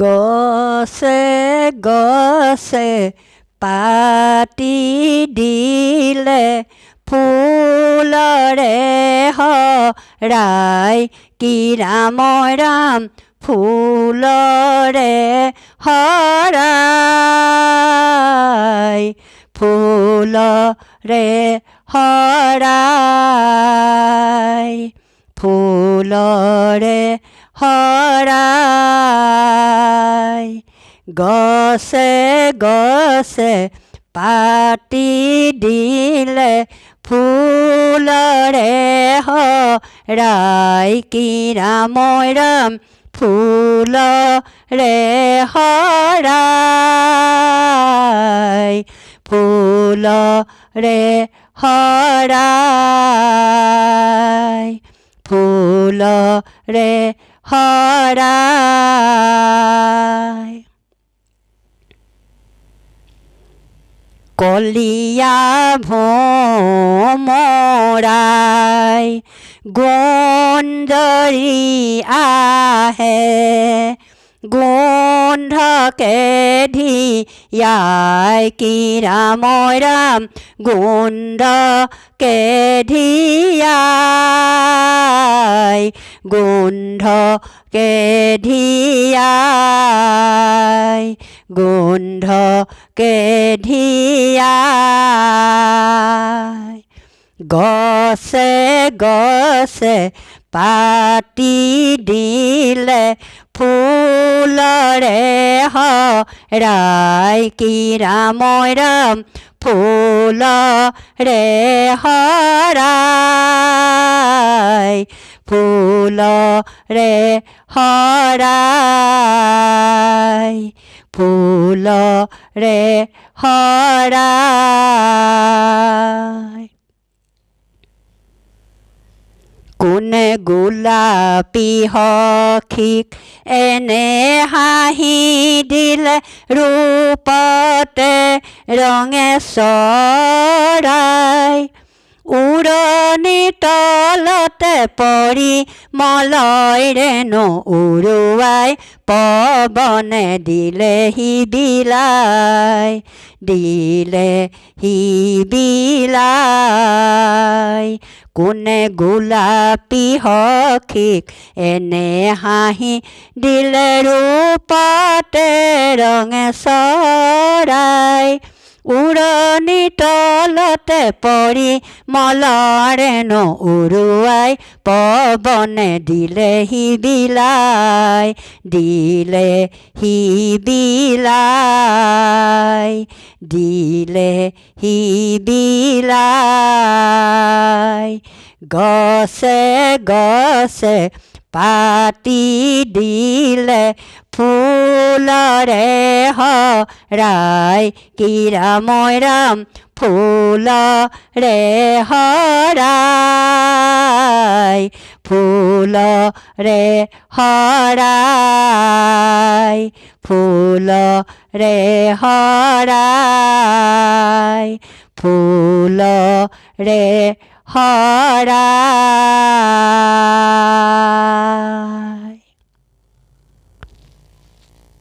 গছে গছে পাতি দিলে ফুলৰে হৰাই কি ৰাম ৰাম ফুলৰে হৰাই ফুলৰে হৰাই ফুলৰে হৰাই গছে গছে পাতি দিলে ফুলৰে হৰাই কি ৰাম ৰাম ফুলৰে হৰাই ফুলৰে হৰাই ফুলৰে হৰাই কলিয়া ভোমৰাই গোন্ধৰি আহে গোন্ধকে ধিয়াই কি ৰাম ৰাম গোন্ধকে ধিয়াই গোন্ধকে ধিয়াই গোন্ধকে ধিয়াই গছে গছে পাতি দিলে ফুলৰে হৰাই কি ৰাম ৰাম ফুলৰে হৰাই ফুলৰে হৰাই ফুলৰে হৰাই কোনে গোলাপী সখীক এনে হাঁহি দিলে ৰূপতে ৰঙে চৰাই উৰণি তলতে পৰি মলৈৰেনো উৰুৱাই পৱনে দিলেহি বিলাই দিলেহি বিলাই কোনে গোলাপী সখীক এনে হাঁহি দিলে ৰূপতে ৰঙে চৰাই উৰণি তলতে পৰি মলৰেনো উৰুৱাই পৱনে দিলেহি বিলাই দিলেহি বিলাই দিলেহি বিলাই গছে গছে পাতি দিলে ফুলৰে হৰাই কি ৰাম ৰাম ফুলৰে হৰাই ফুলৰে হৰাই ফুলৰে হৰাই ফুলৰে হৰাই